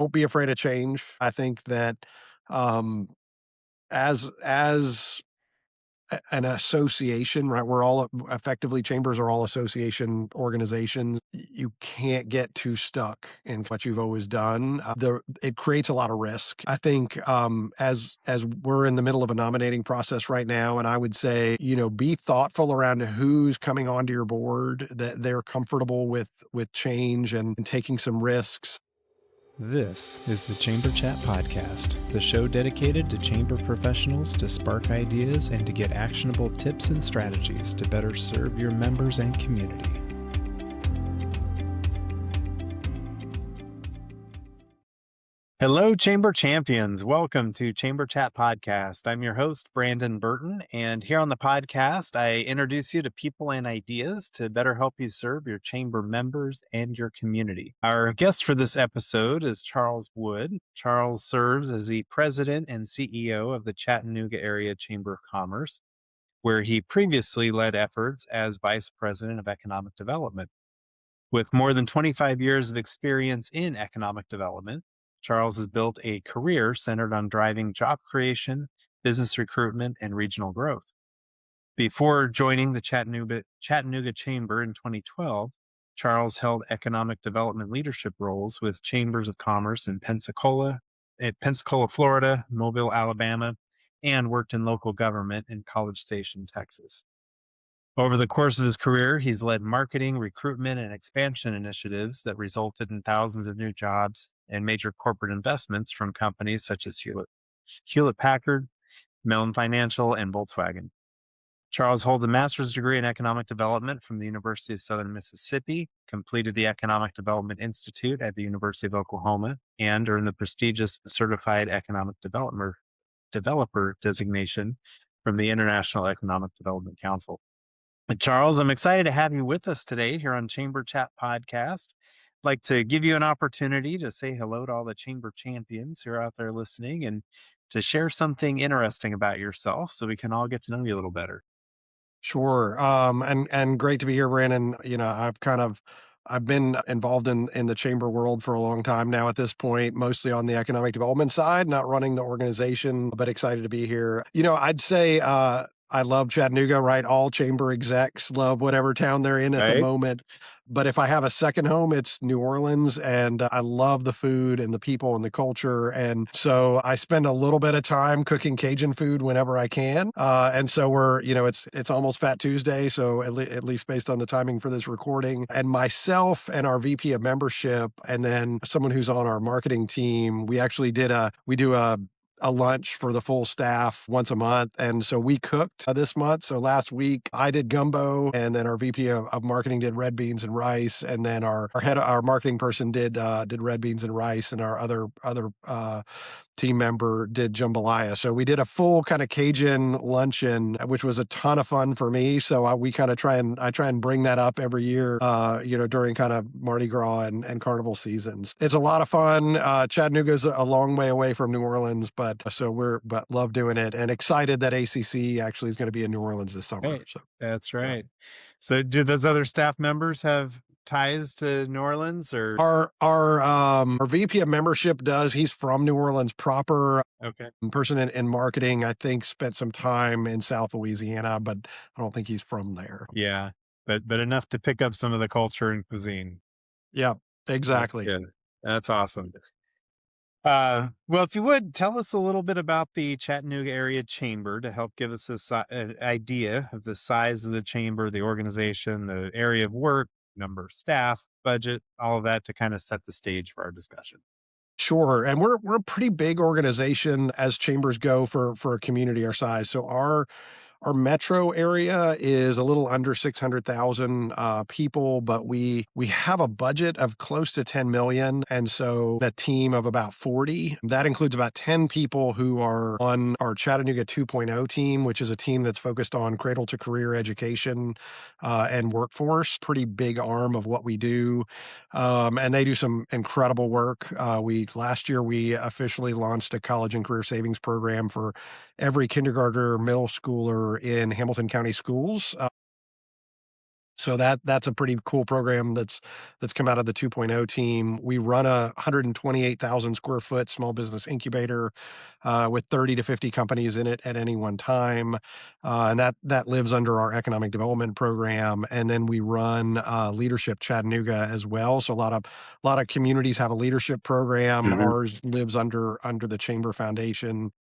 Don't be afraid of change. I think that um, as an association, right? We're all effectively chambers are all association organizations. You can't get too stuck in what you've always done. It creates a lot of risk. I think as we're in the middle of a nominating process right now, and I would say, be thoughtful around who's coming onto your board, that they're comfortable with change and taking some risks. This is the Chamber Chat Podcast, the show dedicated to chamber professionals to spark ideas and to get actionable tips and strategies to better serve your members and community. Hello, Chamber Champions. Welcome to Chamber Chat Podcast. I'm your host, Brandon Burton, and here on the podcast, I introduce you to people and ideas to better help you serve your chamber members and your community. Our guest for this episode is Charles Wood. Charles serves as the president and CEO of the Chattanooga Area Chamber of Commerce, where he previously led efforts as vice president of economic development. With more than 25 years of experience in economic development, Charles has built a career centered on driving job creation, business recruitment, and regional growth. Before joining the Chattanooga Chamber in 2012, Charles held economic development leadership roles with chambers of commerce in Pensacola, Florida, Mobile, Alabama, and worked in local government in College Station, Texas. Over the course of his career, he's led marketing, recruitment, and expansion initiatives that resulted in thousands of new jobs and major corporate investments from companies such as Hewlett-Packard, Mellon Financial, and Volkswagen. Charles holds a master's degree in economic development from the University of Southern Mississippi, completed the Economic Development Institute at the University of Oklahoma, and earned the prestigious Certified Economic Developer designation from the International Economic Development Council. Charles, I'm excited to have you with us today here on Chamber Chat Podcast. I'd like to give you an opportunity to say hello to all the Chamber champions who are out there listening and to share something interesting about yourself so we can all get to know you a little better. Sure. And great to be here, Brandon. I've been involved in the chamber world for a long time now at this point, mostly on the economic development side, not running the organization, but excited to be here. I'd say I love Chattanooga, right? All chamber execs love whatever town they're in at the Right? moment. But if I have a second home, it's New Orleans, and I love the food and the people and the culture. And so I spend a little bit of time cooking Cajun food whenever I can. And so it's almost Fat Tuesday. So at least based on the timing for this recording, and myself and our VP of membership, and then someone who's on our marketing team, we do a lunch for the full staff once a month. And so we cooked this month. So last week I did gumbo, and then our VP of marketing did red beans and rice. And then our marketing person did red beans and rice, and our other team member did jambalaya. So we did a full kind of Cajun luncheon, which was a ton of fun for me. So I try and bring that up every year, during kind of Mardi Gras and carnival seasons. It's a lot of fun. Chattanooga's a long way away from New Orleans, but love doing it, and excited that ACC actually is going to be in New Orleans this summer. Hey, So that's yeah. right. So do those other staff members have ties to New Orleans or? Our VP of membership does. He's from New Orleans proper. Okay. Person in marketing, I think, spent some time in South Louisiana, but I don't think he's from there. Yeah. But enough to pick up some of the culture and cuisine. Yeah, That's exactly. good. That's awesome. Well, if you would tell us a little bit about the Chattanooga Area Chamber to help give us an idea of the size of the chamber, the organization, the area of work, number of staff, budget, all of that to kind of set the stage for our discussion. Sure, and we're a pretty big organization as chambers go for a community our size. So our metro area is a little under 600,000 people, but we have a budget of close to 10 million, and so a team of about 40. That includes about 10 people who are on our Chattanooga 2.0 team, which is a team that's focused on cradle to career education and workforce. Pretty big arm of what we do, and they do some incredible work. We last year we officially launched a college and career savings program for every kindergartner, middle schooler in Hamilton County schools. So that's a pretty cool program that's come out of the 2.0 team. We run a 128,000 square foot small business incubator with 30 to 50 companies in it at any one time, and that lives under our economic development program. And then we run Leadership Chattanooga as well. So a lot of communities have a leadership program. Mhm. Ours lives under the Chamber Foundation.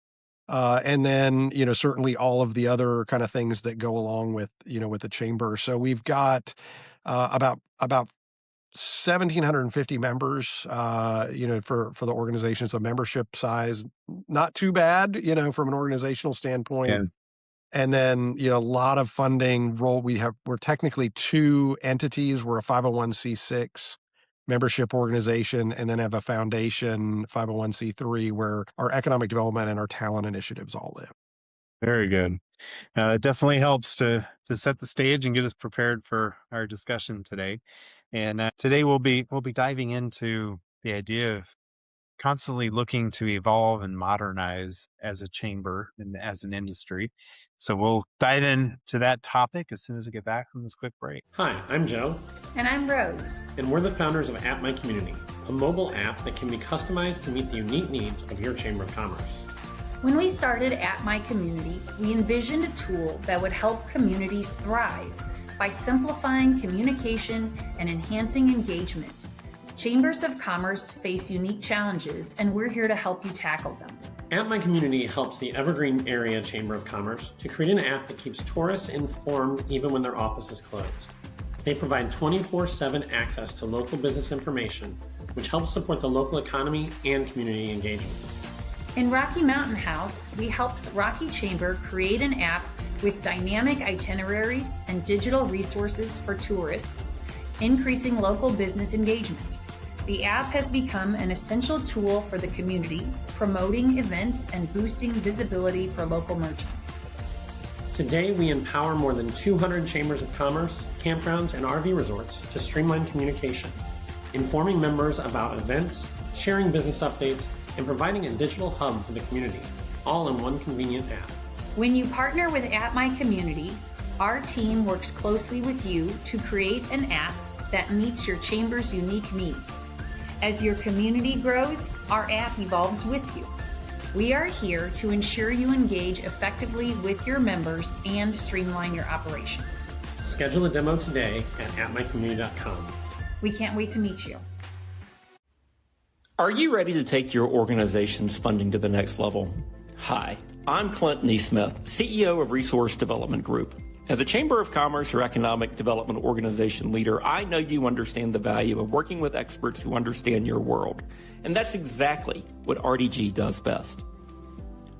And then, certainly all of the other kind of things that go along with the chamber. So we've got about 1,750 members, for the organization. So membership size, not too bad, from an organizational standpoint. Yeah, And then, a lot of funding role. We're technically two entities. We're a 501(c)(6) membership organization, and then have a foundation 501(c)(3) where our economic development and our talent initiatives all live. very good. It definitely helps to set the stage and get us prepared for our discussion today. And today we'll be diving into the idea of constantly looking to evolve and modernize as a chamber and as an industry. So we'll dive into that topic as soon as we get back from this quick break. Hi, I'm Joe, And I'm Rose. and we're the founders of At My Community, a mobile app that can be customized to meet the unique needs of your Chamber of Commerce. When we started At My Community, we envisioned a tool that would help communities thrive by simplifying communication and enhancing engagement. Chambers of Commerce face unique challenges, and we're here to help you tackle them. At My Community helps the Evergreen Area Chamber of Commerce to create an app that keeps tourists informed even when their office is closed. They provide 24/7 access to local business information, which helps support the local economy and community engagement. In Rocky Mountain House, we helped Rocky Chamber create an app with dynamic itineraries and digital resources for tourists, increasing local business engagement. The app has become an essential tool for the community, promoting events and boosting visibility for local merchants. Today, we empower more than 200 chambers of commerce, campgrounds, and RV resorts to streamline communication, informing members about events, sharing business updates, and providing a digital hub for the community, all in one convenient app. When you partner with At My Community, our team works closely with you to create an app that meets your chamber's unique needs. As your community grows, our app evolves with you. We are here to ensure you engage effectively with your members and streamline your operations. Schedule a demo today at atmycommunity.com. We can't wait to meet you. Are you ready to take your organization's funding to the next level? Hi, I'm Clint Neesmith, CEO of Resource Development Group. As a Chamber of Commerce or economic development organization leader, I know you understand the value of working with experts who understand your world. And that's exactly what RDG does best.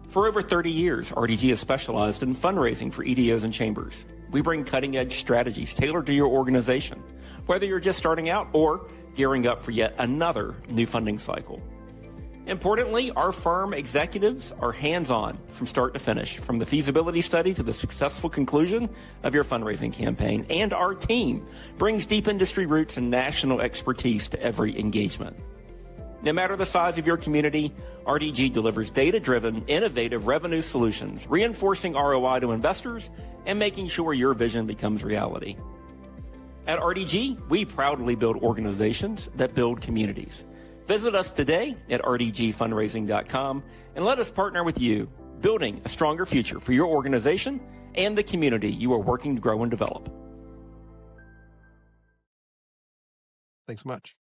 For over 30 years, RDG has specialized in fundraising for EDOs and chambers. We bring cutting-edge strategies tailored to your organization, whether you're just starting out or gearing up for yet another new funding cycle. Importantly, our firm executives are hands-on from start to finish, from the feasibility study to the successful conclusion of your fundraising campaign. And our team brings deep industry roots and national expertise to every engagement. No matter the size of your community, RDG delivers data-driven, innovative revenue solutions, reinforcing ROI to investors and making sure your vision becomes reality. At RDG, we proudly build organizations that build communities. Visit us today at rdgfundraising.com and let us partner with you, building a stronger future for your organization and the community you are working to grow and develop. Thanks much.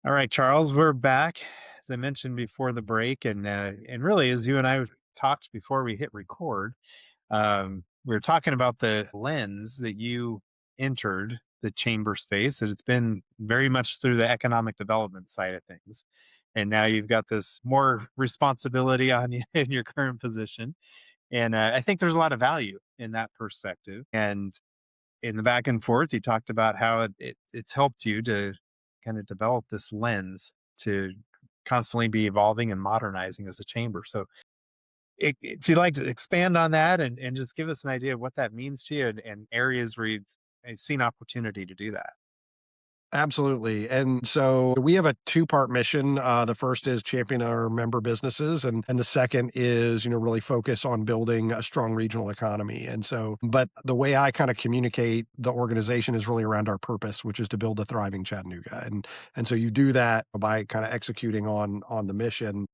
All right, Charles, we're back. As I mentioned before the break, and really, as you and I talked before we hit record, we were talking about the lens that you entered the chamber space. That it's been very much through the economic development side of things, and now you've got this more responsibility on you in your current position. And I think there's a lot of value in that perspective. And in the back and forth, you talked about how it's helped you to kind of develop this lens to constantly be evolving and modernizing as a chamber. So if you'd like to expand on that and just give us an idea of what that means to you and areas where you've seen opportunity to do that. Absolutely. And so we have a two-part mission. The first is champion our member businesses, and the second is, really focus on building a strong regional economy. And so, but the way I kind of communicate the organization is really around our purpose, which is to build a thriving Chattanooga. And so you do that by kind of executing on the mission.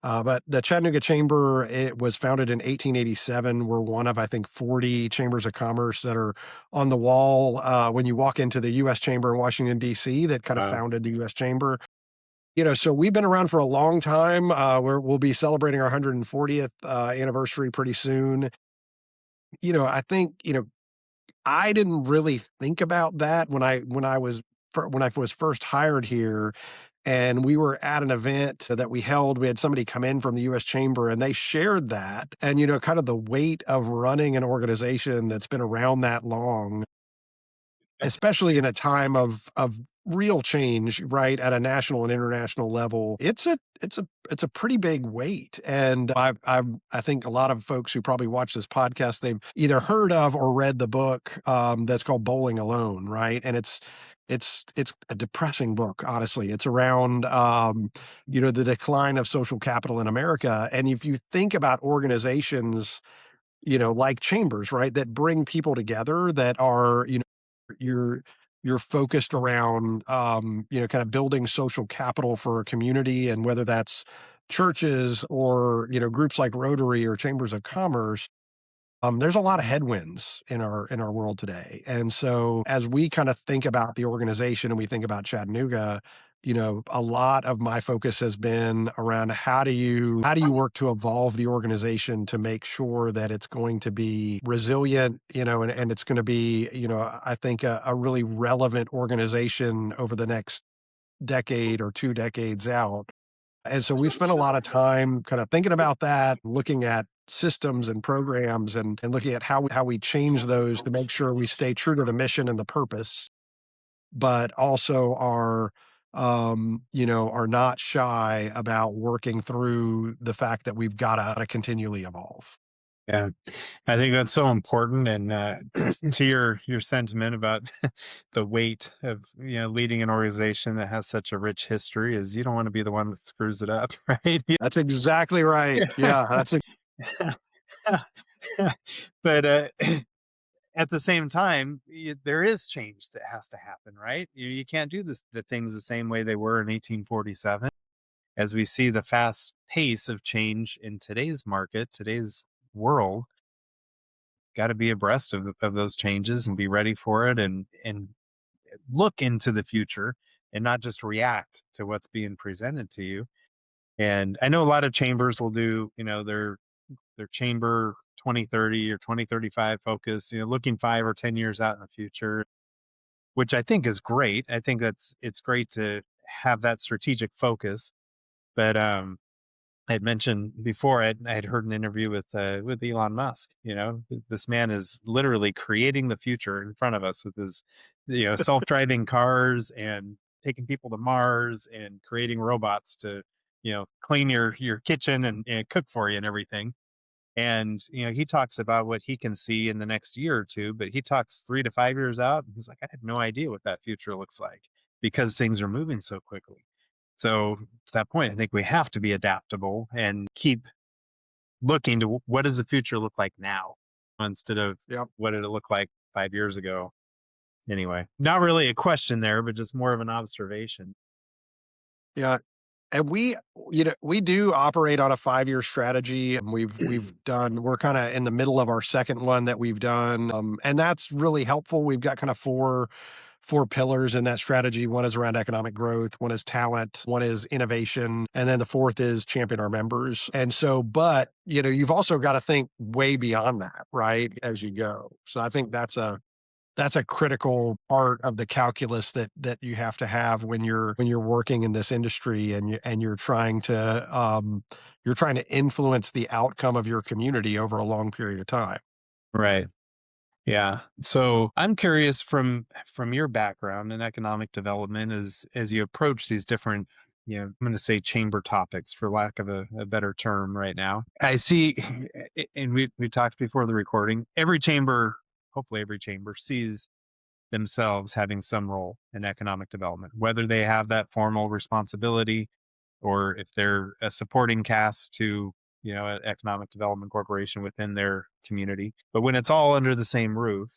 But the Chattanooga Chamber, it was founded in 1887. We're one of, I think, 40 chambers of commerce that are on the wall when you walk into the U.S. Chamber in Washington, D.C., that kind of Wow. founded the U.S. Chamber. So we've been around for a long time. We'll be celebrating our 140th anniversary pretty soon. I think, I didn't really think about that when I was first hired here, and we were at an event that we held. We had somebody come in from the US Chamber, and they shared that, and, kind of the weight of running an organization that's been around that long, especially in a time of real change, right, at a national and international level. It's a pretty big weight, and I think a lot of folks who probably watch this podcast, they've either heard of or read the book, that's called Bowling Alone, right? And it's a depressing book, honestly. It's around, the decline of social capital in America, and if you think about organizations, like chambers, right, that bring people together, that are, you're you're focused around, kind of building social capital for a community, and whether that's churches or, groups like Rotary or chambers of commerce, there's a lot of headwinds in our world today. And so as we kind of think about the organization and we think about Chattanooga, a lot of my focus has been around how do you work to evolve the organization to make sure that it's going to be resilient, and it's going to be, I think a really relevant organization over the next decade or 2 decades out. And so we've spent a lot of time kind of thinking about that, looking at systems and programs, and looking at how we change those to make sure we stay true to the mission and the purpose, but also are not shy about working through the fact that we've got to continually evolve. Yeah, I think that's so important. And to your sentiment about the weight of leading an organization that has such a rich history, is you don't want to be the one that screws it up, right? That's exactly right. Yeah, But at the same time, there is change that has to happen, right? You can't do the things the same way they were in 1847. As we see the fast pace of change in today's market, today's world, got to be abreast of those changes and be ready for it, and look into the future and not just react to what's being presented to you. And I know a lot of chambers will do, their chamber 2030 or 2035 focus, looking 5 or 10 years out in the future, which I think is great. I think it's great to have that strategic focus. But I had mentioned before, I had heard an interview with Elon Musk. This man is literally creating the future in front of us with his, self-driving cars, and taking people to Mars, and creating robots to, clean your kitchen and cook for you and everything. And he talks about what he can see in the next year or two, but he talks 3 to 5 years out. And he's like, I have no idea what that future looks like, because things are moving so quickly. So to that point, I think we have to be adaptable and keep looking to what does the future look like now, instead of Yep. what did it look like 5 years ago. Anyway, not really a question there, but just more of an observation. Yeah. And we do operate on a 5-year strategy, and we're kind of in the middle of our second one that we've done. And that's really helpful. We've got kind of four pillars in that strategy. One is around economic growth, one is talent, one is innovation, and then the fourth is champion our members. And so, but you've also got to think way beyond that, right, as you go. So I think that's a critical part of the calculus that you have to have when you're working in this industry, and you're trying to influence the outcome of your community over a long period of time. Right. Yeah. So I'm curious, from your background in economic development, as you approach these different, I'm going to say chamber topics, for lack of a better term right now. I see, and we talked before the recording, hopefully every chamber sees themselves having some role in economic development, whether they have that formal responsibility or if they're a supporting cast to, an economic development corporation within their community. But when it's all under the same roof,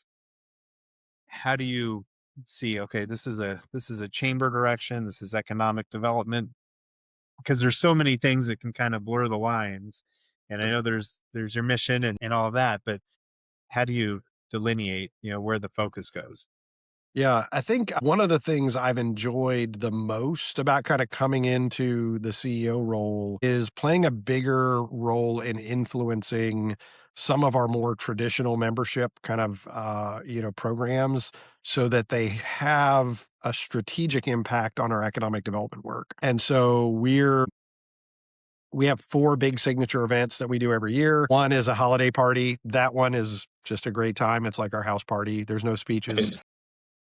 how do you see, okay, this is a chamber direction, this is economic development? Because there's so many things that can kind of blur the lines. And I know there's your mission and all of that, but how do you delineate, where the focus goes? Yeah, I think one of the things I've enjoyed the most about kind of coming into the CEO role is playing a bigger role in influencing some of our more traditional membership kind of programs so that they have a strategic impact on our economic development work. And so we have 4 big signature events that we do every year. One is a holiday party. That one is just a great time. It's like our house party. There's no speeches.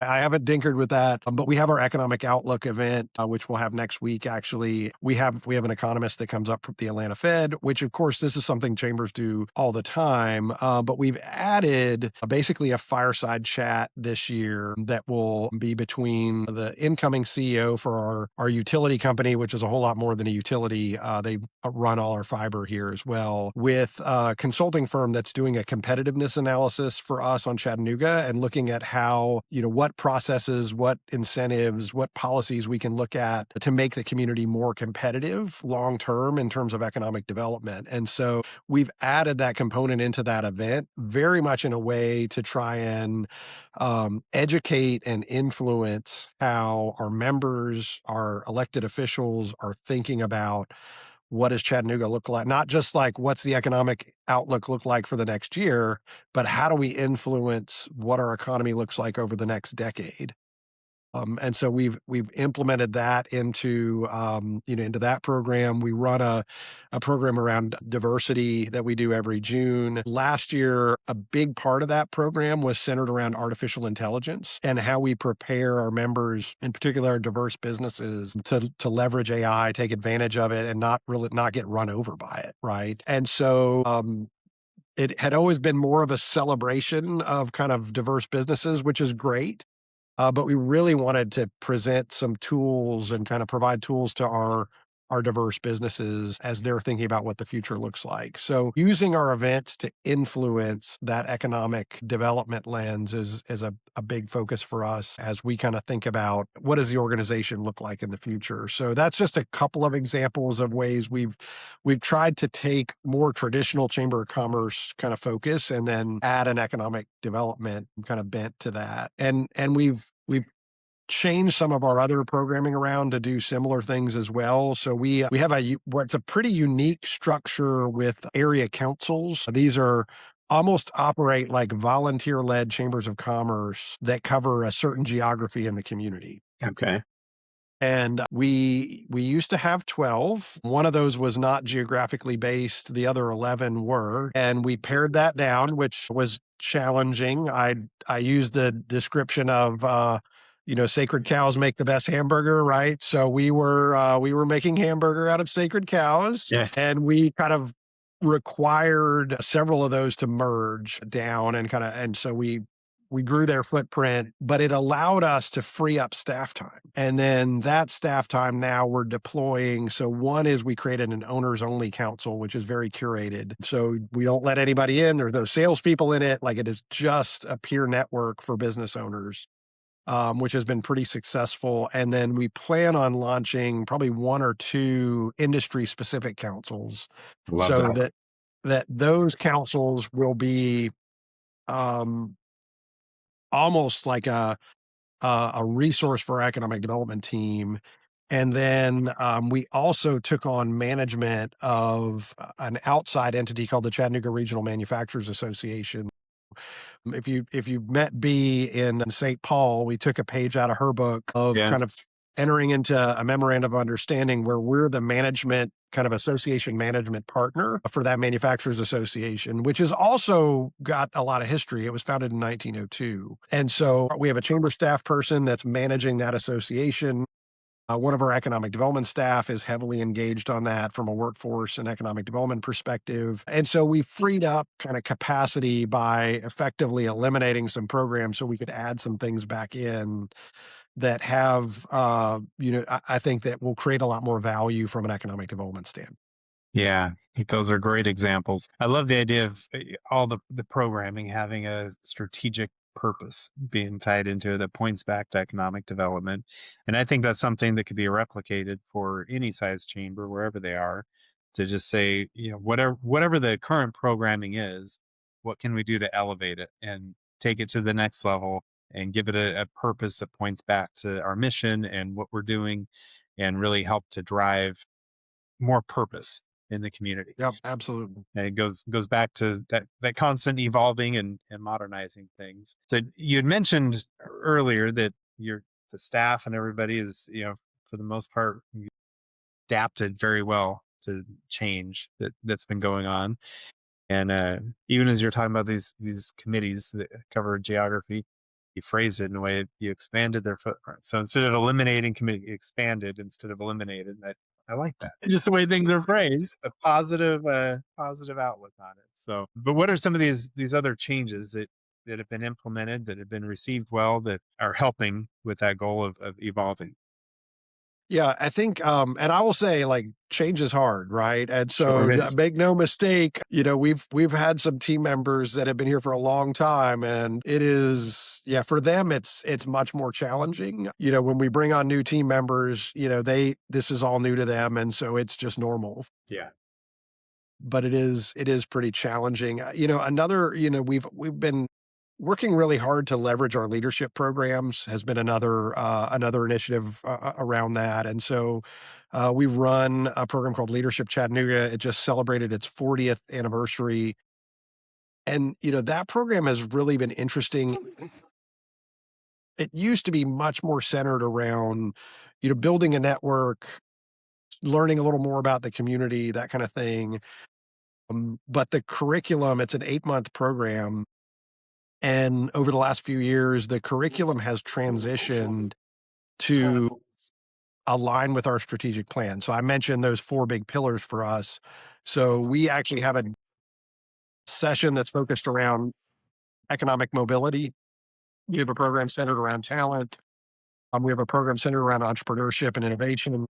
I haven't dinkered with that, but we have our economic outlook event, which we'll have next week. Actually, we have an economist that comes up from the Atlanta Fed, which of course this is something chambers do all the time. But we've added basically a fireside chat this year that will be between the incoming CEO for our utility company, which is a whole lot more than a utility. They run all our fiber here as well, with a consulting firm that's doing a competitiveness analysis for us on Chattanooga and looking at how, what processes, what incentives, what policies we can look at to make the community more competitive long term in terms of economic development. And so we've added that component into that event very much in a way to try and educate and influence how our members, our elected officials are thinking about what does Chattanooga look like? Not just like what's the economic outlook look like for the next year, but how do we influence what our economy looks like over the next decade? And so we've implemented that into into that program. We run a program around diversity that we do every June. Last year, a big part of that program was centered around artificial intelligence and how we prepare our members, in particular our diverse businesses, to leverage AI, take advantage of it, and not get run over by it, right? And so it had always been more of a celebration of kind of diverse businesses, which is great. But we really wanted to present some tools and kind of provide tools to our diverse businesses as they're thinking about what the future looks like. So using our events to influence that economic development lens is a big focus for us as we kind of think about what does the organization look like in the future. So that's just a couple of examples of ways we've tried to take more traditional Chamber of Commerce kind of focus and then add an economic development kind of bent to that. And we've changed some of our other programming around to do similar things as well. So we have what's a pretty unique structure with area councils. These are almost operate like volunteer-led chambers of commerce that cover a certain geography in the community. Okay. And we used to have 12. One of those was not geographically based. The other 11 were. And we pared that down, which was challenging. I used the description of sacred cows make the best hamburger, right? So we were making hamburger out of sacred cows. Yeah. And we kind of required several of those to merge down and so we grew their footprint, but it allowed us to free up staff time. And then that staff time now we're deploying. So one is we created an owners only council, which is very curated. So we don't let anybody in. There's no salespeople in it. Like it is just a peer network for business owners. Which has been pretty successful. And then we plan on launching probably 1 or 2 industry specific councils. Love that those councils will be almost like a resource for our economic development team. And then we also took on management of an outside entity called the Chattanooga Regional Manufacturers Association. If you met B in St. Paul, we took a page out of her book of kind of entering into a memorandum of understanding where we're the management kind of association management partner for that manufacturers association, which has also got a lot of history. It was founded in 1902. And so we have a chamber staff person that's managing that association. One of our economic development staff is heavily engaged on that from a workforce and economic development perspective. And so we freed up kind of capacity by effectively eliminating some programs so we could add some things back in that have, I think that will create a lot more value from an economic development standpoint. Yeah, I think those are great examples. I love the idea of all the programming having a strategic purpose being tied into it that points back to economic development. And I think that's something that could be replicated for any size chamber, wherever they are, to just say, whatever the current programming is, what can we do to elevate it and take it to the next level and give it a purpose that points back to our mission and what we're doing and really help to drive more purpose in the community. Yep, absolutely. And it goes back to that constant evolving and modernizing things. So you had mentioned earlier that the staff and everybody is, for the most part, adapted very well to change that's been going on. And even as you're talking about these committees that cover geography, you phrased it in a way you expanded their footprint. So instead of eliminating committee, you expanded instead of eliminated. I like that. Just the way things are phrased, a positive outlook on it. So, but what are some of these other changes that have been implemented, that have been received well, that are helping with that goal of evolving? Yeah, I think, and I will say, like, change is hard, right? And so, Sure is. make no mistake, we've had some team members that have been here for a long time, and it is, yeah, for them, it's much more challenging. When we bring on new team members, this is all new to them, and so it's just normal. Yeah. But it is pretty challenging. We've been working really hard to leverage our leadership programs has been another initiative around that. And so we run a program called Leadership Chattanooga. It just celebrated its 40th anniversary. And, that program has really been interesting. It used to be much more centered around, building a network, learning a little more about the community, that kind of thing. But the curriculum, it's an 8-month program. And over the last few years, the curriculum has transitioned to align with our strategic plan. So I mentioned those 4 big pillars for us. So we actually have a session that's focused around economic mobility. We have a program centered around talent. We have a program centered around entrepreneurship and innovation.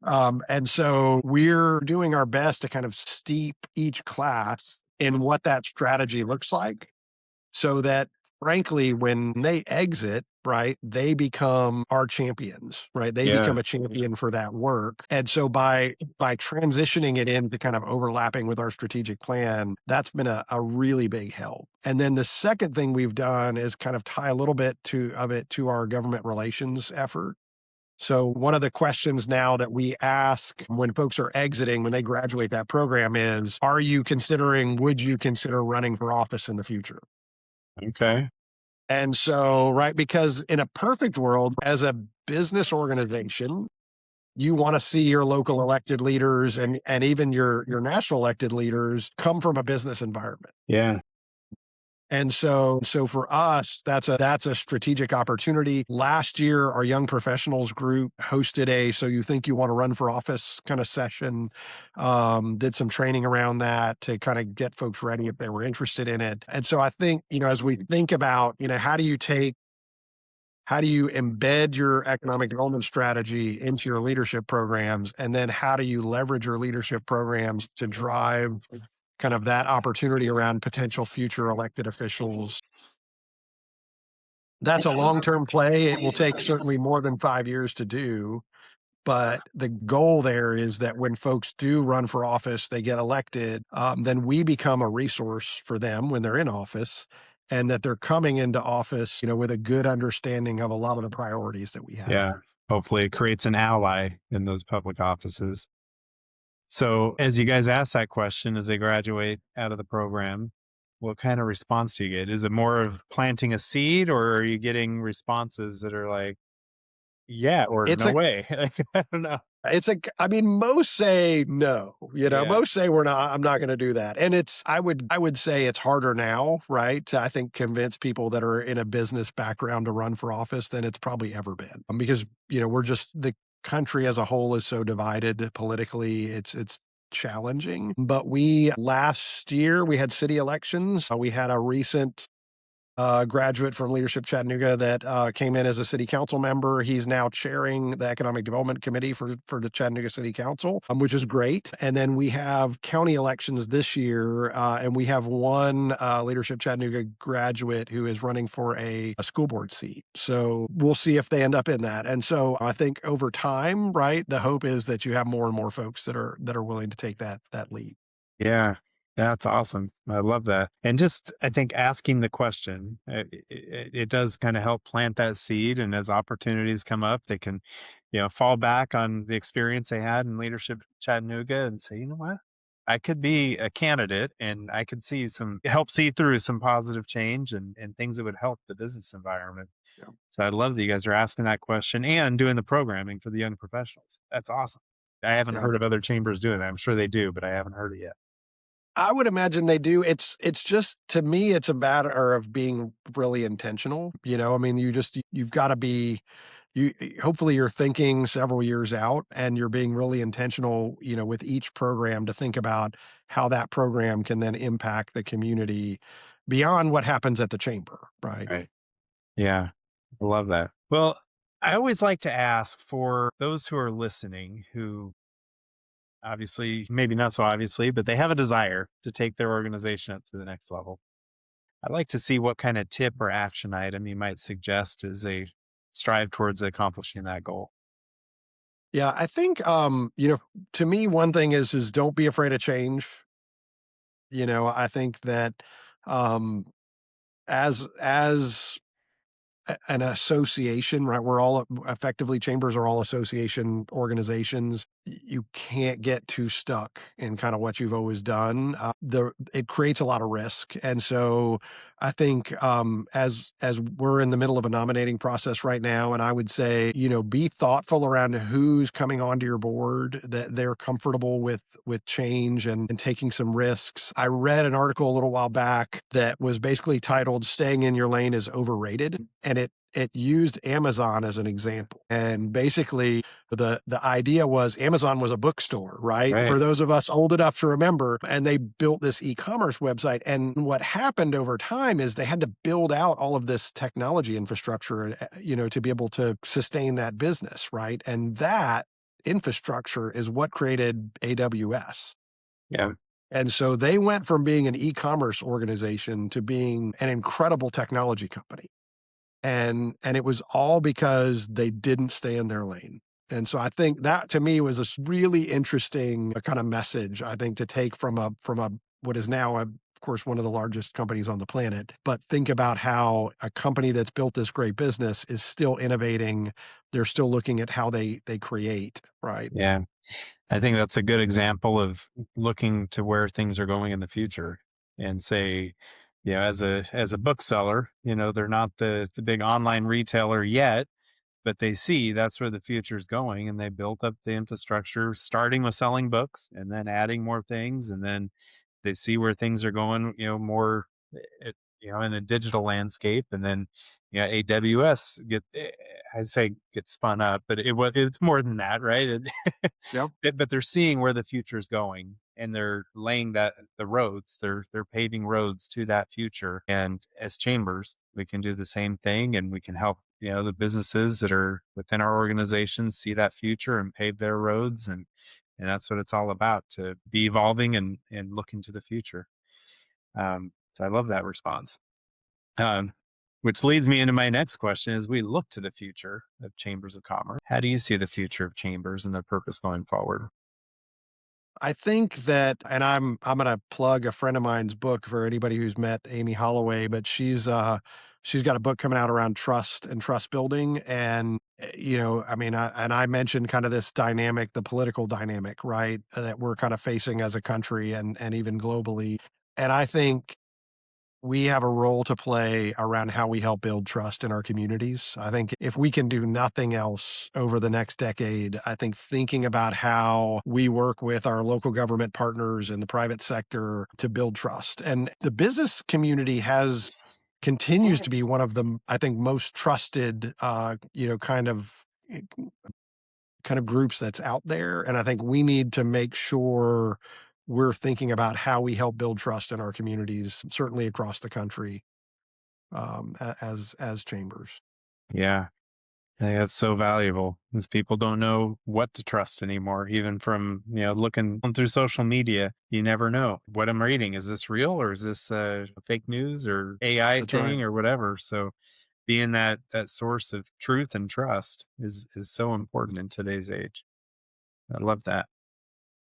And so we're doing our best to kind of steep each class in what that strategy looks like, so that frankly, when they exit, right, they become our champions, right? They Yeah. become a champion for that work. And so by transitioning it into kind of overlapping with our strategic plan, that's been a really big help. And then the second thing we've done is kind of tie a little bit of it to our government relations effort. So one of the questions now that we ask when folks are exiting, when they graduate that program is, would you consider running for office in the future? Okay. And so, right, because in a perfect world, as a business organization, you want to see your local elected leaders and even your national elected leaders come from a business environment. Yeah. And so for us, that's a strategic opportunity. Last year, our young professionals group hosted a "So You Think You Want to Run for Office" kind of session, did some training around that to kind of get folks ready if they were interested in it. And so I think, as we think about, how do you embed your economic development strategy into your leadership programs? And then how do you leverage your leadership programs to drive kind of that opportunity around potential future elected officials? That's a long-term play. It will take certainly more than 5 years to do. But the goal there is that when folks do run for office, they get elected, then we become a resource for them when they're in office, and that they're coming into office, with a good understanding of a lot of the priorities that we have. Yeah. Hopefully it creates an ally in those public offices. So as you guys ask that question as they graduate out of the program, what kind of response do you get? Is it more of planting a seed, or are you getting responses that are like, yeah, or It's no a way? I don't know. most say no, Yeah. most say I'm not going to do that. And I would say it's harder now, right? To, I think, convince people that are in a business background to run for office than it's probably ever been, because, we're just, country as a whole is so divided politically. It's challenging. But we last year we had city elections. We had a recent graduate from Leadership Chattanooga that came in as a city council member. He's now chairing the Economic Development Committee for the Chattanooga City Council, which is great. And then we have county elections this year, and we have one Leadership Chattanooga graduate who is running for a school board seat. So we'll see if they end up in that. And so I think over time, right, the hope is that you have more and more folks that are willing to take that lead. Yeah, that's awesome. I love that. And just, I think asking the question, it does kind of help plant that seed. And as opportunities come up, they can, fall back on the experience they had in Leadership Chattanooga and say, you know what? I could be a candidate and I could help see through some positive change and things that would help the business environment. Yeah. So I love that you guys are asking that question and doing the programming for the young professionals. That's awesome. I haven't Yeah. heard of other chambers doing that. I'm sure they do, but I haven't heard it yet. I would imagine they do. It's just, to me, it's a matter of being really intentional. I mean, you've got to be, hopefully you're thinking several years out and you're being really intentional, with each program to think about how that program can then impact the community beyond what happens at the chamber, right? Right. Yeah. I love that. Well, I always like to ask for those who are listening who obviously, maybe not so obviously, but they have a desire to take their organization up to the next level. I'd like to see what kind of tip or action item you might suggest as they strive towards accomplishing that goal. Yeah, I think, to me, one thing is don't be afraid of change. I think that, um, as an association, right? We're all effectively, chambers are all association organizations. You can't get too stuck in kind of what you've always done. It creates a lot of risk, and so I think as we're in the middle of a nominating process right now, and I would say, be thoughtful around who's coming onto your board, that they're comfortable with change and taking some risks. I read an article a little while back that was basically titled "Staying in Your Lane is Overrated," and it used Amazon as an example. And basically the idea was Amazon was a bookstore, right? Right. For those of us old enough to remember, and they built this e-commerce website. And what happened over time is they had to build out all of this technology infrastructure, to be able to sustain that business, right? And that infrastructure is what created AWS. Yeah. And so they went from being an e-commerce organization to being an incredible technology company. And it was all because they didn't stay in their lane. And so I think that, to me, was this really interesting kind of message, I think, to take from what is now, of course, one of the largest companies on the planet. But think about how a company that's built this great business is still innovating. They're still looking at how they create, right? Yeah. I think that's a good example of looking to where things are going in the future and say, as a bookseller, they're not the big online retailer yet, but they see that's where the future is going. And they built up the infrastructure, starting with selling books and then adding more things. And then they see where things are going, more, in a digital landscape. And then, AWS I'd say get spun up, but it's more than that, right? Yep. But they're seeing where the future is going and they're laying the roads, they're paving roads to that future. And as chambers, we can do the same thing and we can help, the businesses that are within our organization see that future and pave their roads. And that's what it's all about, to be evolving and look into the future. So I love that response. Which leads me into my next question: as we look to the future of chambers of commerce, how do you see the future of chambers and their purpose going forward? I think that, and I'm going to plug a friend of mine's book for anybody who's met Amy Holloway, but she's got a book coming out around trust and trust building. And, I mean, I mentioned kind of this dynamic, the political dynamic, right, that we're kind of facing as a country and even globally. And I think we have a role to play around how we help build trust in our communities. I think if we can do nothing else over the next decade, I think thinking about how we work with our local government partners and the private sector to build trust. And the business community continues to be one of the, I think, most trusted, kind of kind of groups that's out there. And I think we need to make sure we're thinking about how we help build trust in our communities, certainly across the country, as chambers. Yeah. I think that's so valuable because people don't know what to trust anymore. Even from, looking through social media, you never know what I'm reading. Is this real or is this fake news or AI That's right. thing or whatever? So being that source of truth and trust is so important in today's age. I love that.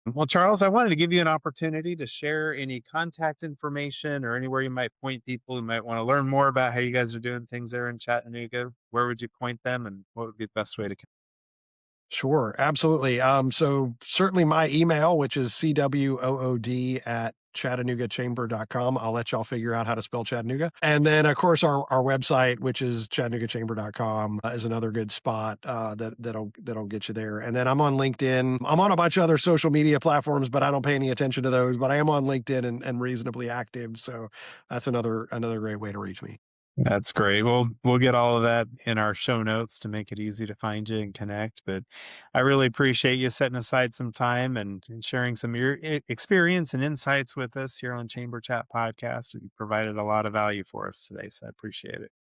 Well, Charles, I wanted to give you an opportunity to share any contact information or anywhere you might point people who might want to learn more about how you guys are doing things there in Chattanooga. Where would you point them and what would be the best way to connect? Sure, absolutely. So certainly my email, which is cwood@chattanooga-chamber.com. I'll let y'all figure out how to spell Chattanooga. And then, of course, our website, which is chattanooga-chamber.com, is another good spot that'll get you there. And then I'm on LinkedIn. I'm on a bunch of other social media platforms, but I don't pay any attention to those. But I am on LinkedIn and reasonably active. So that's another great way to reach me. That's great. We'll get all of that in our show notes to make it easy to find you and connect. But I really appreciate you setting aside some time and sharing some of your experience and insights with us here on Chamber Chat Podcast. You provided a lot of value for us today, so I appreciate it.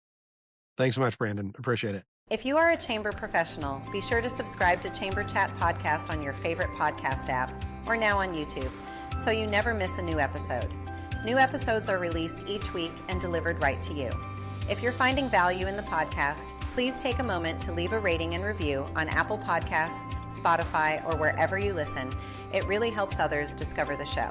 Thanks so much, Brandon. Appreciate it. If you are a chamber professional, be sure to subscribe to Chamber Chat Podcast on your favorite podcast app or now on YouTube, so you never miss a new episode. New episodes are released each week and delivered right to you. If you're finding value in the podcast, please take a moment to leave a rating and review on Apple Podcasts, Spotify, or wherever you listen. It really helps others discover the show.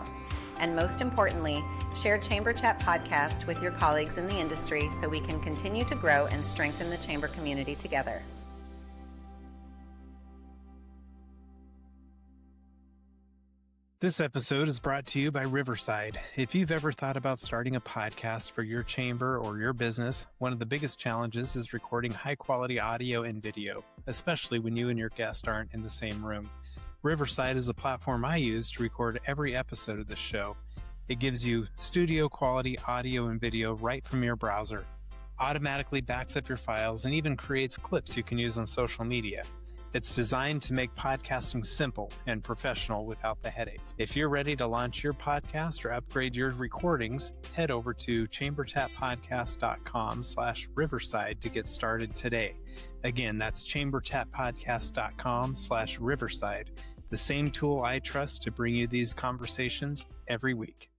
And most importantly, share Chamber Chat Podcast with your colleagues in the industry so we can continue to grow and strengthen the chamber community together. This episode is brought to you by Riverside. If you've ever thought about starting a podcast for your chamber or your business, one of the biggest challenges is recording high-quality audio and video, especially when you and your guest aren't in the same room. Riverside is the platform I use to record every episode of the show. It gives you studio-quality audio and video right from your browser, automatically backs up your files, and even creates clips you can use on social media. It's designed to make podcasting simple and professional without the headaches. If you're ready to launch your podcast or upgrade your recordings, head over to chamberchatpodcast.com/riverside to get started today. Again, that's chamberchatpodcast.com/riverside, the same tool I trust to bring you these conversations every week.